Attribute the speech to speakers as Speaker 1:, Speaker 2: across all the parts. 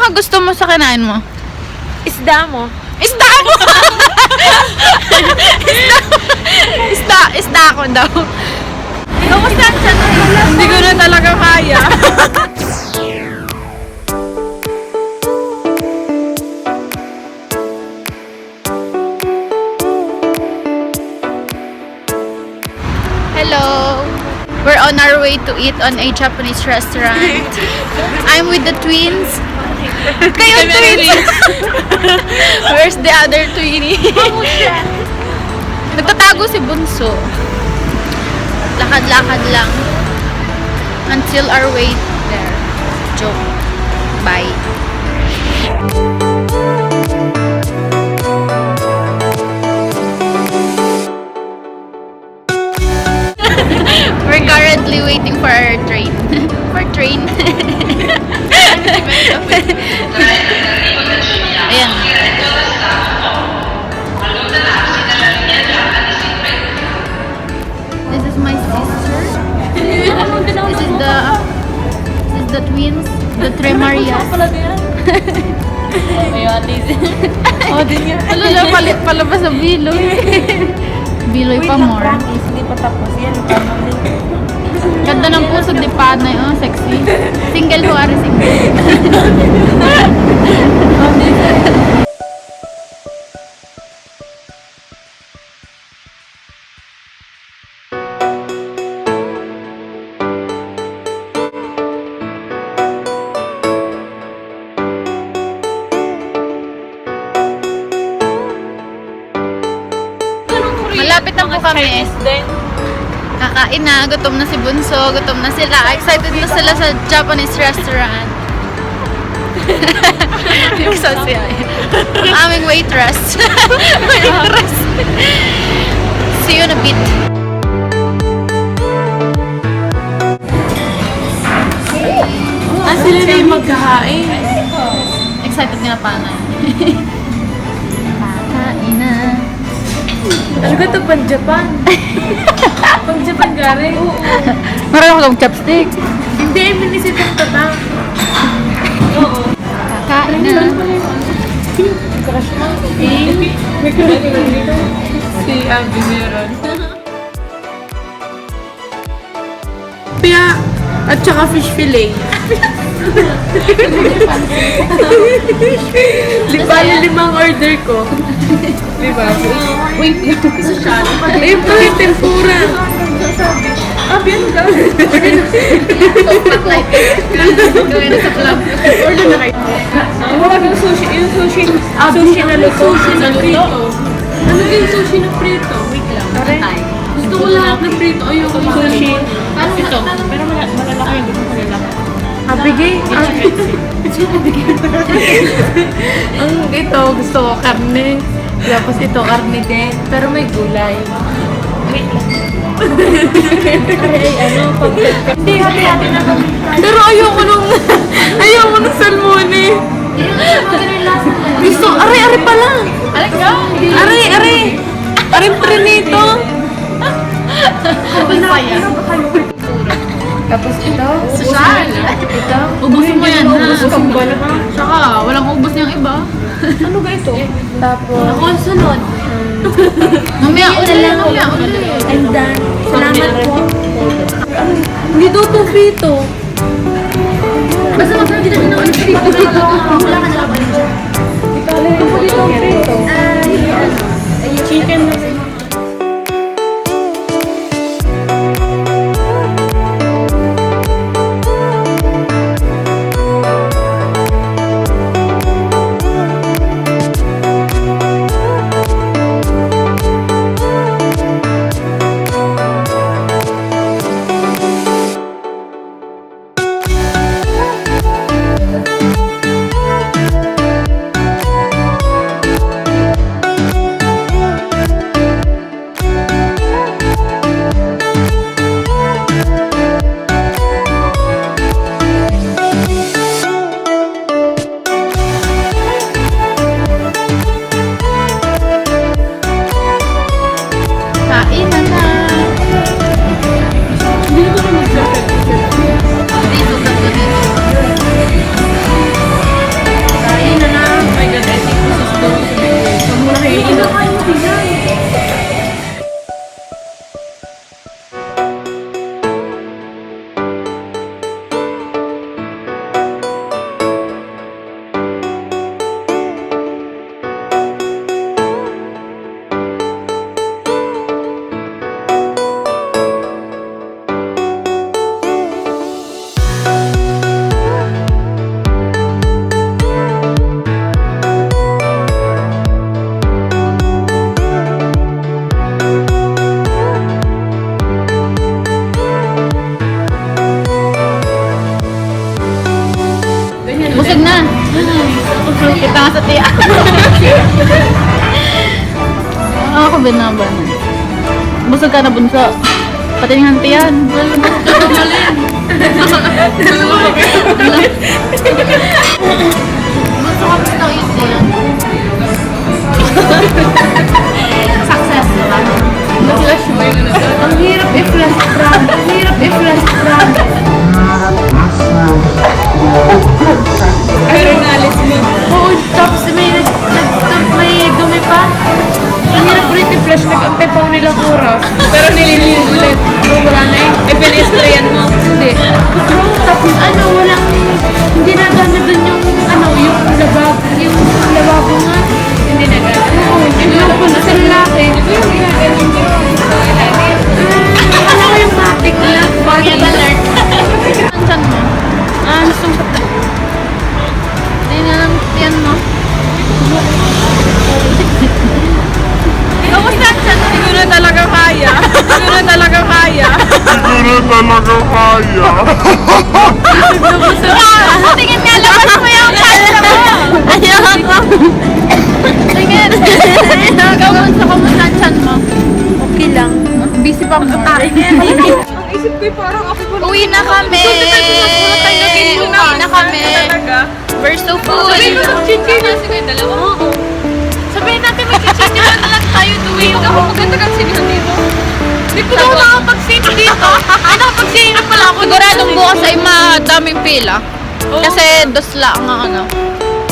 Speaker 1: pinakagusto mo sa kinain mo?
Speaker 2: Isda mo.
Speaker 1: Isda mo! Isda ako daw.
Speaker 2: Kamusta ang tiyan mo?
Speaker 1: Hindi ko na talaga kaya. Hello! We're on our way to eat on a Japanese restaurant. I'm with the twins. Kayo twins! Where's the other twinnie? Nagtatago si Bunso. Lakad-lakad lang. Until our way there. Joke. Bye. We're currently waiting for our train. For train. Ayan. This is my sister. This is the twins, the Tremarias. Oh, din yan. Alala, palit pala ba sa Biloy? Biloy pa more.
Speaker 2: Hindi pa tapos yan.
Speaker 1: Ganda ng puso di Panay, oh, sexy. Single ho, ari single. Malapit na po kami. Kakain na, gutom na si Bunso, gutom na sila. Excited na sila sa Japanese restaurant. Exhausted. Ang aming waitress. Waitress. See you in a bit.
Speaker 2: Sila na yung magkahain.
Speaker 1: Excited nga Panay. Kakain na.
Speaker 2: Ano ka ito? Pang-Japan? Pang-Japan gari? Oo.
Speaker 1: Marami akong chopstick.
Speaker 2: Hindi, minisip ang tatang. Oo.
Speaker 1: Kakain na.
Speaker 2: Crush mo? May crush mo dito? Si Abby meron. Pia at saka fish fillet. Limang order ko. Diba? Wait lang. Ayun pa yung tempura. Abi, ano gawin?
Speaker 1: Spotlight. Gawin na sa club. Order na kayo.
Speaker 2: Wala yung sushi na luto. Sushi na prito. Ano yung sushi na prito? Wait lang. Gusto ko lahat ng prito. Ayoko yung sushi. Ito. Pero malalaki yung gusto ko malalaki. Abigay. Ang ito, gusto ko karne. Tapos ito, karne din. Pero may gulay. Wait lang. Hindi, hati-hati na kami. Pero ayoko nung salmone. Gusto, are pala. Are prenito. Tapos ito.
Speaker 1: Social.
Speaker 2: Ito.
Speaker 1: Ubusin mo yan, ha?
Speaker 2: Ubusin mo na.
Speaker 1: Tsaka, walang ubos niyang iba.
Speaker 2: Ano ga ito? Tapos. Ako ang sunod.
Speaker 1: Mamaya ulit.
Speaker 2: I'm done. Salamat po. Hindi daw ito frito.
Speaker 1: Basta magkaroon din natin ng frito. Wala ka na ba niya?
Speaker 2: Ito po dito ang frito. Chicken na rin.
Speaker 1: Kita nga sa tiyan. Ako binaban. Busog ka na bunso. Pati ng hantiyan. Gusto ko gusto ko yun yan. Success, diba? Flash mo yun. Ang hirap i-flash brand. Ang hirap i-flash brand.
Speaker 2: Aeronalis mo.
Speaker 1: Oo, tapos may dumi pa.
Speaker 2: Ang hirap ulit i-flash. Nag-antay pa ako nilang oras. Pero nililinis ulit. So, wala na eh. E, pina-sprayan mo. Hindi.
Speaker 1: Tapos walang, hindi na gana dun yung lababo nga.
Speaker 2: Hindi na gano'n.
Speaker 1: Oo, hindi na po sa lalaki.
Speaker 2: Ito yung ginaganon ko.
Speaker 1: Yung matik na. Bakit ba learn? Ang chan mo? Sungkat na. Tingnan lang yan mo. Kamusta ang chan mo?
Speaker 2: Hindi ko na talaga kaya. Hindi ko na talaga kaya.
Speaker 1: Tingin nga, labas mo yung kasa mo. Ayoko. Tingin. Kamusta ang chan mo? Okay lang. Busy pa mo.
Speaker 2: Ang isip ko parang ako pa.
Speaker 1: Uwi na kami. Uwi na kami. We're so full.
Speaker 2: Sabihin ko ng chinchin na sige, dalawa.
Speaker 1: Sabihin natin may chinchin na lang tayo doing.
Speaker 2: Ako maganda kang sinihan dito.
Speaker 1: Hindi ko daw nakapag-save dito. Ay, nakapag-save na pala ako. Siguradong bukas ay madaming pila. Kasi dos lang ang ano.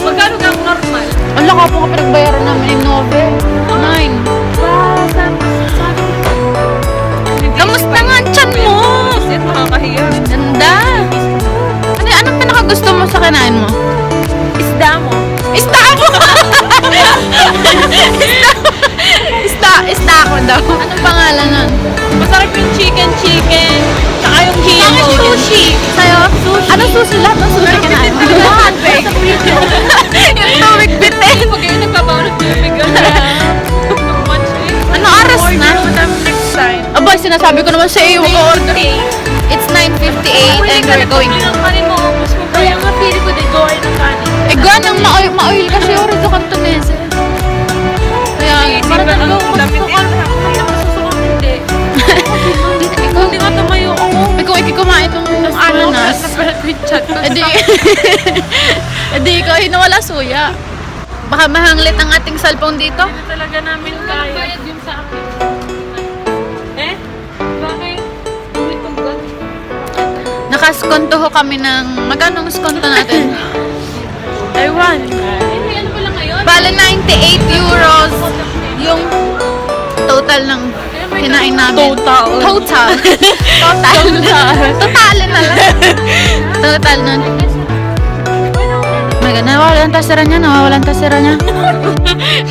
Speaker 2: Magkano ka normal?
Speaker 1: Ala ka po ka pinagbayaran namin yung 9. Kamusta nga ang tiyan mo?
Speaker 2: Kasi makakahiya.
Speaker 1: Ganda. Anong pinakagusto mo sa kinain mo?
Speaker 2: Isda mo.
Speaker 1: Ista ako! Ista ako daw. Anong pangalan nun?
Speaker 2: Masarap yung chicken. Tsaka yung himo.
Speaker 1: Bakit sushi? Sa'yo? Sushi. Anong sushi? Lahat ng sushi kinain mo? Lahat. Yung tubig bitin.
Speaker 2: Pag kayo nagbabaw ng tubig.
Speaker 1: Ano oras na?
Speaker 2: Next time.
Speaker 1: Aba, sinasabi ko naman sa iyo. Order. It's 9:58 and we're going.
Speaker 2: Ang kanin mo, ubus mo pa. Kaya nga pili ko din gawin ng kanin.
Speaker 1: Ganang ma-oil kasi oras do kantonese. Kaya, para talaga ako masusukan.
Speaker 2: Hindi.
Speaker 1: Ikaw,
Speaker 2: Hindi nga tumayo ako.
Speaker 1: ikaw ikikumain itong ananas.
Speaker 2: Chat ko.
Speaker 1: Edi ikaw hinawala suya. Baka mahanglit ang ating cellphone dito.
Speaker 2: Hindi talaga namin kaya. Bayad yun sa akin. Eh? Bakit?
Speaker 1: Nakaskonto ho kami ng... Magkano ang skonto natin?
Speaker 2: Taiwan. Eh, ano pala ngayon?
Speaker 1: Bale 98 euros yung total ng kinain namin.
Speaker 2: Total.
Speaker 1: Total. Totalin na lang. Total nun. My God, nawawalan tasira niya.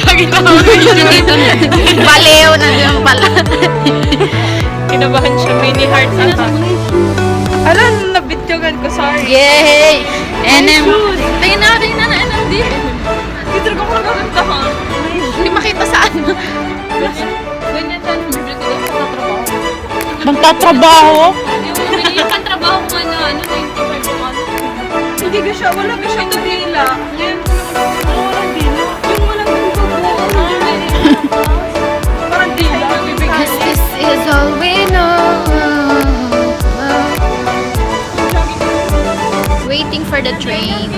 Speaker 2: Bakit ako dito na?
Speaker 1: Baliw na din pala.
Speaker 2: Kinabahan siya, mini heart attack. Alam, nabidyogan ko, sorry.
Speaker 1: Yay! Tingnan na, hindi.
Speaker 2: Dito ko magaganda ha.
Speaker 1: Hindi makita saan.
Speaker 2: Ganyan tayo, bibili ko lang sa trabaho.
Speaker 1: Magtatrabaho?
Speaker 2: Yung katrabaho ko na, 95 months. Hindi ka siya, wala ka siyang dila. Ngayon ko lang, walang dila. Yung walang dila. Parang dila.
Speaker 1: Cause this is all we know. Waiting for the train.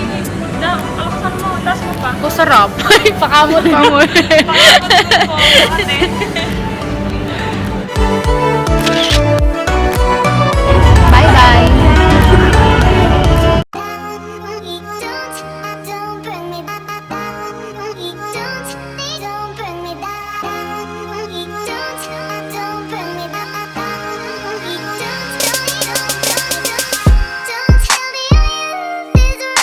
Speaker 2: Na, kalaksan mo, taas mo pa.
Speaker 1: Oh, sarap. Pakamot pa mo.
Speaker 2: Pakamot mo po, ate.